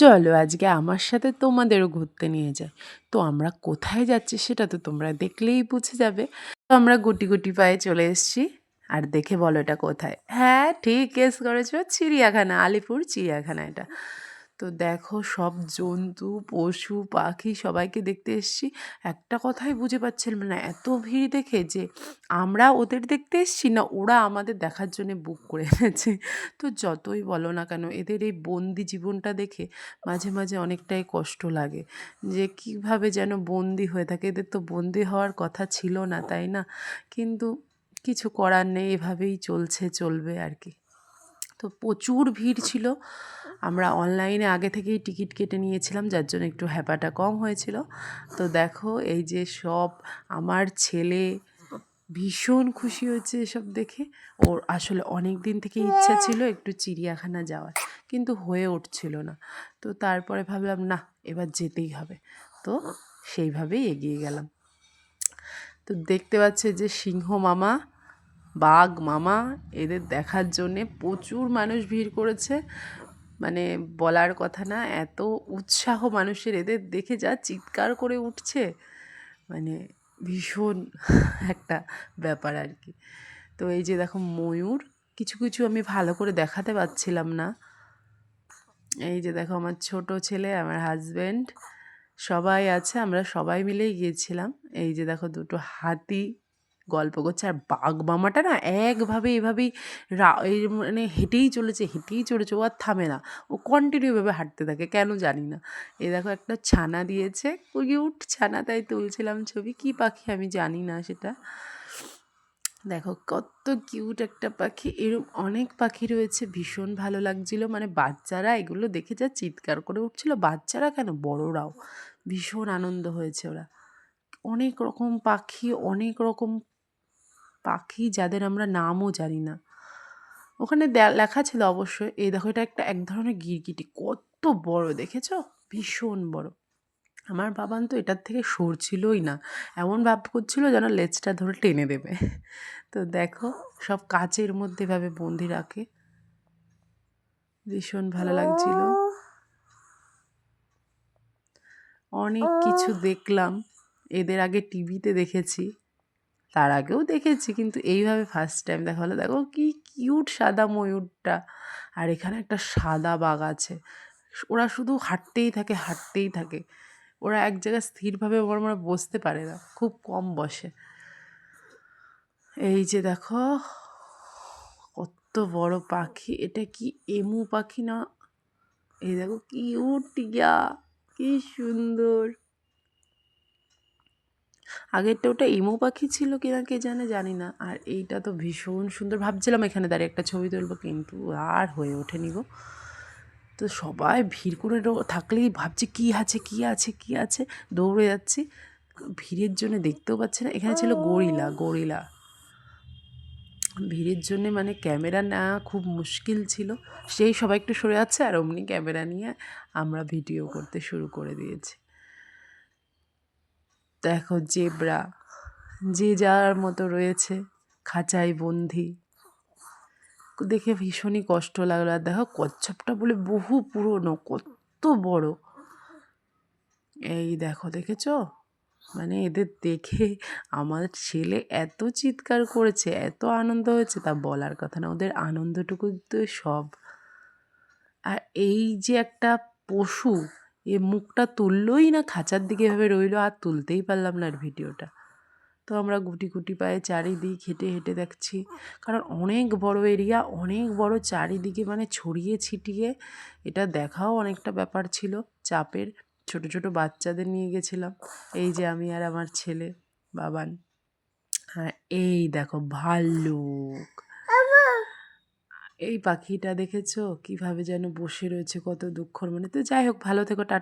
চলো আজকে আমার সাথে তোমাদেরও ঘুরতে নিয়ে যাই। তো আমরা কোথায় যাচ্ছি সেটা তো তোমরা দেখলেই বুঝে যাবে। তো আমরা গুটি গুটি পায়ে চলে এসেছি। আর দেখে বলো এটা কোথায়? হ্যাঁ, ঠিক গেস করেছো, চিড়িয়াখানা, আলিপুর চিড়িয়াখানা এটা। তো দেখো সব জন্তু পশু পাখি সবাইকে দেখতে এসেছি। একটা কথাই বুঝে পাচ্ছিলাম না, এত ভিড় দেখে যে আমরা ওদের দেখতে এসেছি না ওরা আমাদের দেখার জন্য বুক করে এনেছে। তো যতই বলো না কেন এদের এই বন্দি জীবনটা দেখে মাঝে মাঝে অনেকটাই কষ্ট লাগে যে কিভাবে যেন বন্দি হয়ে থাকে। এদের তো বন্দি হওয়ার কথা ছিল না, তাই না? কিন্তু কিছু করার নেই, এভাবেই চলবে আর কি। তো প্রচুর ভিড় ছিল। আমরা অনলাইনে আগে থেকেই টিকিট কেটে নিয়েছিলাম, যার জন্য একটু হ্যাপাটা কম হয়েছিল। তো দেখো এই যে সব, আমার ছেলে ভীষণ খুশি হয়েছে এসব দেখে। ওর আসলে অনেক দিন থেকে ইচ্ছা ছিল একটু চিড়িয়াখানা যাওয়ার, কিন্তু হয়ে উঠছিল না। তো তারপরে ভাবলাম না, এবার যেতেই হবে। তো সেইভাবেই এগিয়ে গেলাম। তো দেখতে পাচ্ছে যে সিংহ মামা, বাঘ মামা, এদের দেখার জন্যে প্রচুর মানুষ ভিড় করেছে। মানে বলার কথা না, এত উৎসাহ মানুষের এদের দেখে, যা চিৎকার করে উঠছে, মানে ভীষণ একটা ব্যাপার আর কি। তো এই যে দেখো ময়ূর, কিছু কিছু আমি ভালো করে দেখাতে পারছিলাম না। এই যে দেখো আমার ছোট ছেলে, আমার হাজব্যান্ড, সবাই আছে, আমরা সবাই মিলেই গিয়েছিলাম। এই যে দেখো দুটো হাতি গল্প করছে, আর বাঘ মামাটা না একভাবে এভাবেই এই মানে হেঁটেই চলেছে, ও আর থামে না, ও কন্টিনিউভাবে হাঁটতে থাকে, কেন জানি না। এই দেখো একটা ছানা দিয়েছে, কিউট ছানা, তাই তুলছিলাম ছবি। কি পাখি আমি জানি না সেটা। দেখো কত কিউট একটা পাখি, এরকম অনেক পাখি রয়েছে, ভীষণ ভালো লাগছিল। মানে বাচ্চারা এগুলো দেখে যা চিৎকার করে উঠছিল, বাচ্চারা কেন বড়রাও ভীষণ আনন্দ হয়েছে ওরা। অনেক রকম পাখি, অনেক রকম পাখি যাদের আমরা নামও জানি না। ওখানে লেখা ছিল অবশ্যই। এই দেখো এটা একটা এক ধরনের গিরগিটি, কত বড় দেখেছো, ভীষণ বড়। আমার বাবান তো এটার থেকে সরছিলই না, এমন ভাব করছিল যেন লেজটা ধরে টেনে দেবে। তো দেখো সব কাচের মধ্যে এভাবে বন্দি রাখে, ভীষণ ভালো লাগছিল। অনেক কিছু দেখলাম, এদের আগে টিভিতে দেখেছি, তার আগেও দেখেছি, কিন্তু এইভাবে ফার্স্ট টাইম দেখা হলো। দেখো কি কিউট সাদা ময়ূরটা, আর এখানে একটা সাদা বাঘ আছে। ওরা শুধু হাঁটতেই থাকে। ওরা এক জায়গায় স্থিরভাবে ওরা বসতে পারে না, খুব কম বসে। এই যে দেখো কত বড় পাখি, এটা কি এমু পাখি না? এই দেখো কিউট টিয়া, কি সুন্দর। আগেরটা ওটা এমু পাখি ছিল কিনা কে জানি না। আর এইটা তো ভীষণ সুন্দর, ভাবছিলাম এখানে দাঁড়িয়ে একটা ছবি তুলবো, কিন্তু আর হয়ে ওঠেনি গো। তো সবাই ভিড় করে থাকলেই ভাবছি কি আছে, দৌড়ে যাচ্ছি, ভিড়ের জন্য দেখতেও পাচ্ছি না। এখানে ছিল গরিলা। ভিড়ের জন্যে মানে ক্যামেরা নেওয়া খুব মুশকিল ছিল, সেই সবাই একটু সরে যাচ্ছে, আর অমনি ক্যামেরা নিয়ে আমরা ভিডিও করতে শুরু করে দিয়েছি। দেখো জেব্রা, যে যার মতো রয়েছে, খাঁচায় বন্দি, দেখে ভীষণই কষ্ট লাগলো। আর দেখো কচ্ছপটা বলে বহু পুরনো, কত বড়। এই দেখো দেখেছো, মানে এদের দেখে আমার ছেলে এত চিৎকার করেছে, এত আনন্দ হয়েছে, তা বলার কথা না। ওদের আনন্দটুকু তো সব। আর এই যে একটা পশু, এ মুখটা তুললোই না, খাঁচার দিকে এভাবে রইলো, আর তুলতেই পারলাম না আর ভিডিওটা। তো আমরা গুটি গুটি পায়ে চারিদিক হেঁটে হেঁটে দেখছি, কারণ অনেক বড় এরিয়া, অনেক বড় চারিদিকে, মানে ছড়িয়ে ছিটিয়ে, এটা দেখাও অনেকটা ব্যাপার ছিল, চাপের। ছোট ছোট বাচ্চাদের নিয়ে গেছিলাম, এই যে আমি আর আমার ছেলে বাবান। হ্যাঁ, এই দেখো ভাল্লুক, এই পাখিটা দেখেছো কিভাবে যেন বসে রয়েছে, কত দুঃখর মনে। তো যাই হোক, ভালো থেকো, টাটা।